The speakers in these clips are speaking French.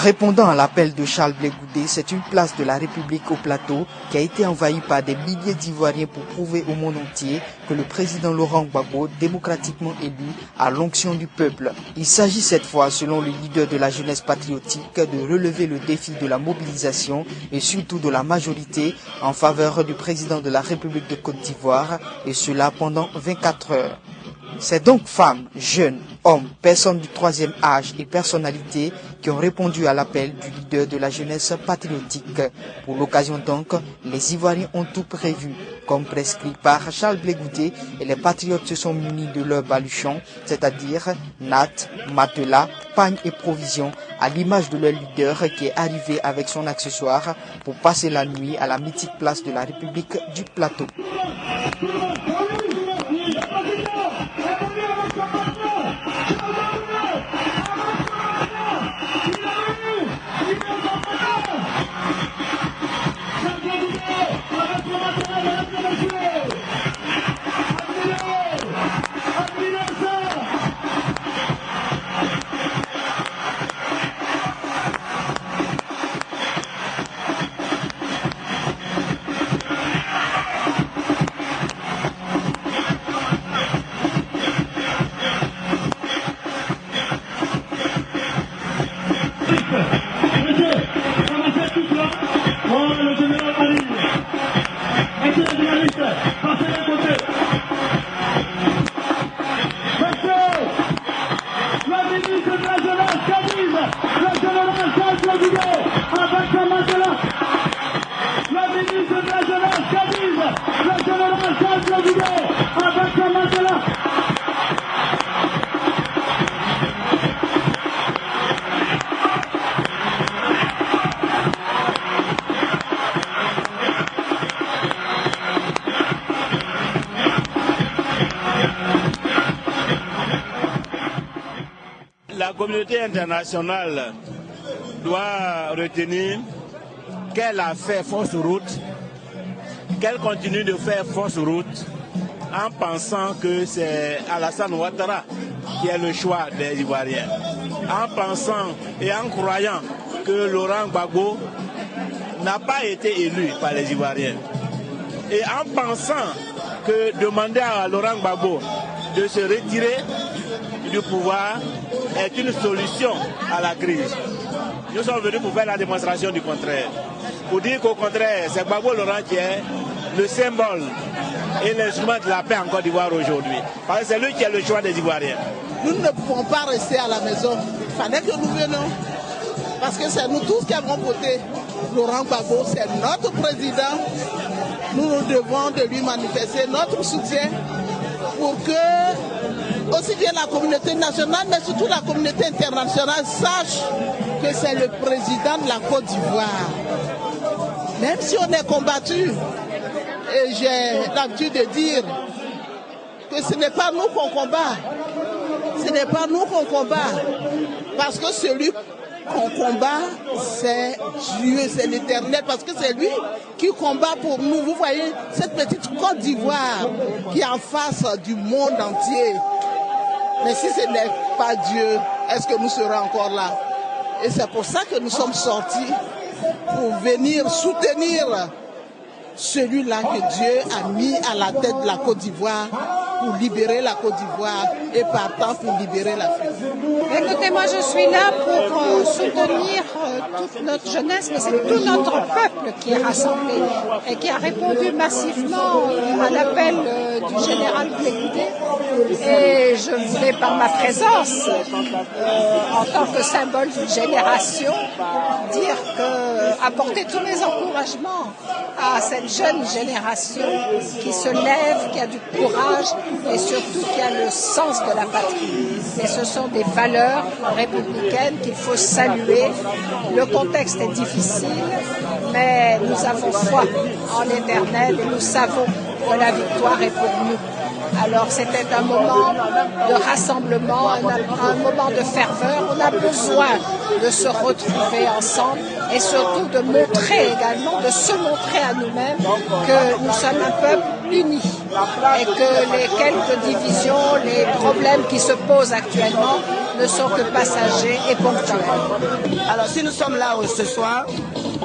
Répondant à l'appel de Charles Blé Goudé, c'est une place de la République au plateau qui a été envahie par des milliers d'Ivoiriens pour prouver au monde entier que le président Laurent Gbagbo, démocratiquement élu, a l'onction du peuple. Il s'agit cette fois, selon le leader de la jeunesse patriotique, de relever le défi de la mobilisation et surtout de la majorité en faveur du président de la République de Côte d'Ivoire, et cela pendant 24 heures. C'est donc femmes, jeunes, hommes, personnes du troisième âge et personnalités qui ont répondu à l'appel du leader de la jeunesse patriotique. Pour l'occasion donc, les Ivoiriens ont tout prévu. Comme prescrit par Charles Blé Goudé, et les patriotes se sont munis de leurs baluchons, c'est-à-dire nattes, matelas, pagnes et provisions, à l'image de leur leader qui est arrivé avec son accessoire pour passer la nuit à la mythique place de la République du Plateau. La communauté internationale doit retenir qu'elle a fait fausse route, qu'elle continue de faire fausse route en pensant que c'est Alassane Ouattara qui est le choix des Ivoiriens, en pensant et en croyant que Laurent Gbagbo n'a pas été élu par les Ivoiriens, et en pensant que demander à Laurent Gbagbo de se retirer du pouvoir est une solution à la crise. Nous sommes venus pour faire la démonstration du contraire. Pour dire qu'au contraire, c'est Gbagbo Laurent qui est le symbole et l'instrument de la paix en Côte d'Ivoire aujourd'hui. Parce que c'est lui qui est le choix des Ivoiriens. Nous ne pouvons pas rester à la maison. Il fallait que nous venions. Parce que c'est nous tous qui avons voté Laurent Gbagbo. C'est notre président. Nous devons de lui manifester notre soutien pour que aussi bien la communauté nationale, mais surtout la communauté internationale sache que c'est le président de la Côte d'Ivoire. Même si on est combattu, et j'ai l'habitude de dire que ce n'est pas nous qu'on combat, ce n'est pas nous qu'on combat, parce que celui qu'on combat, c'est Dieu, c'est l'Éternel, parce que c'est lui qui combat pour nous. Vous voyez cette petite Côte d'Ivoire qui est en face du monde entier. Mais si ce n'est pas Dieu, est-ce que nous serons encore là? Et c'est pour ça que nous sommes sortis, pour venir soutenir celui-là que Dieu a mis à la tête de la Côte d'Ivoire pour libérer la Côte d'Ivoire et partant pour libérer l'Afrique. Écoutez, moi je suis là pour soutenir toute notre jeunesse, mais c'est tout notre peuple qui est rassemblé et qui a répondu massivement à l'appel du général Blé Goudé. Et je voulais par ma présence, en tant que symbole d'une génération, dire que apporter tous mes encouragements à cette jeune génération qui se lève, qui a du courage et surtout qui a le sens de la patrie. Et ce sont des valeurs républicaines qu'il faut saluer. Le contexte est difficile, mais nous avons foi en l'Éternel et nous savons que la victoire est pour nous. Alors c'était un moment de rassemblement, un moment de ferveur. On a besoin de se retrouver ensemble et surtout de montrer également, de se montrer à nous-mêmes que nous sommes un peuple uni et que les quelques divisions, les problèmes qui se posent actuellement ne sont que passagers et ponctuels. Alors si nous sommes là ce soir,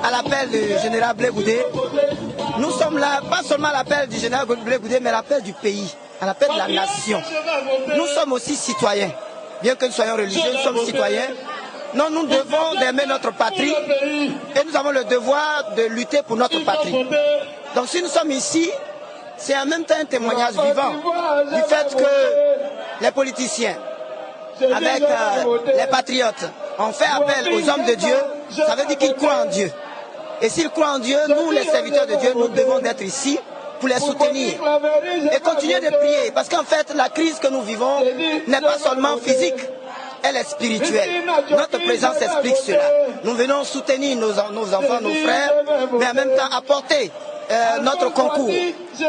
à l'appel du général Blé Goudé, nous sommes là, pas seulement à l'appel du général Blé Goudé, mais à l'appel du pays, à l'appel de la nation. Nous sommes aussi citoyens. Bien que nous soyons religieux, nous sommes citoyens. Non, nous devons d'aimer notre patrie et nous avons le devoir de lutter pour notre patrie. Donc si nous sommes ici, c'est en même temps un témoignage vivant du fait que les politiciens, avec les patriotes, ont fait appel aux hommes de Dieu. Ça veut dire qu'ils croient en Dieu. Et s'ils croient en Dieu, nous les serviteurs de Dieu, nous devons être ici pour les soutenir et continuer de prier. Parce qu'en fait, la crise que nous vivons n'est pas seulement physique, elle est spirituelle. Notre présence explique cela. Nous venons soutenir nos enfants, nos frères, mais en même temps apporter notre concours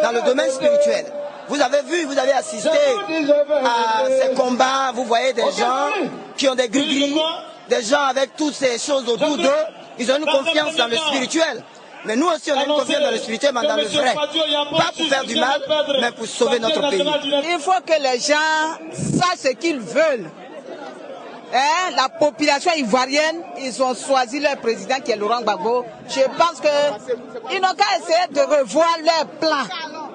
dans le domaine spirituel. Vous avez vu, vous avez assisté à ces combats, vous voyez des gens qui ont des gris-gris, des gens avec toutes ces choses autour d'eux, ils ont une confiance dans le spirituel. Mais nous aussi, on a une confiance dans le spirituel, mais dans le vrai. Pas pour faire du mal, mais pour sauver notre pays. Il faut que les gens sachent ce qu'ils veulent. Hein, la population ivoirienne, ils ont choisi leur président qui est Laurent Gbagbo. Je pense qu'ils n'ont qu'à essayer de revoir leur plan.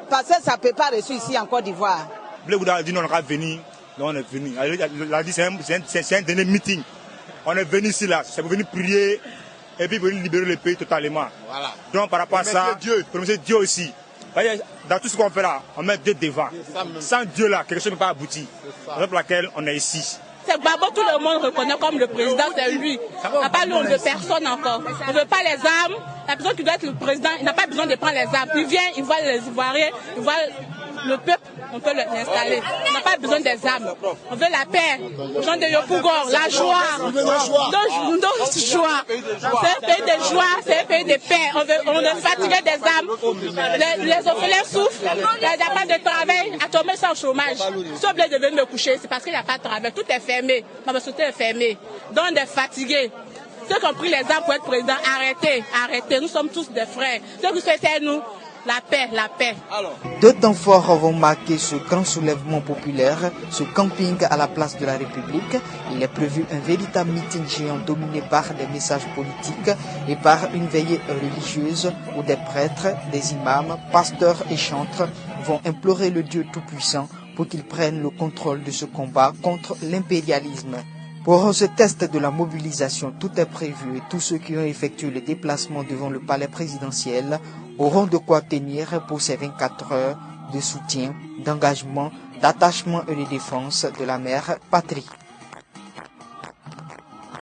Parce que ça ne peut pas réussir ici en Côte d'Ivoire. Blé Goudé a dit non, on est venu. Donc on est venu. Il a dit c'est un dernier meeting. On est venu ici là, c'est pour venir prier et puis venir libérer le pays totalement. Voilà. Donc par rapport à ça, remercier Dieu aussi. Dans tout ce qu'on fait là, on met Dieu devant. Sans Dieu là, quelque chose ne peut pas aboutir. C'est pour laquelle on est ici. C'est Gbagbo, tout le monde reconnaît comme le président, c'est lui. À part nous, on ne veut personne encore. On ne veut pas les armes. La personne qui doit être le président, il n'a pas besoin de prendre les armes. Il vient, il voit les Ivoiriens, il voit le peuple, on peut l'installer. On n'a pas besoin des armes. On veut la paix. Les gens de Yopougon, la joie. Nos joie. C'est un pays de joie, c'est un pays de paix. On est fatigué des armes. Les orphelins souffrent. Il n'y a pas de travail. À tomber sans chômage. Si on voulait de venir me coucher, c'est parce qu'il n'y a pas de travail. Tout est fermé. Ma société est fermée. Donc on est fatigué. Ceux qui ont pris les armes pour être président, arrêtez, arrêtez. Nous sommes tous des frères. Ceux qui souhaitaient nous, la paix, la paix. Deux temps forts vont marquer ce grand soulèvement populaire, ce camping à la place de la République. Il est prévu un véritable meeting géant dominé par des messages politiques et par une veillée religieuse où des prêtres, des imams, pasteurs et chantres vont implorer le Dieu Tout-Puissant pour qu'il prenne le contrôle de ce combat contre l'impérialisme. Pour ce test de la mobilisation, tout est prévu et tous ceux qui ont effectué le déplacement devant le palais présidentiel auront de quoi tenir pour ces 24 heures de soutien, d'engagement, d'attachement et de défense de la mère patrie.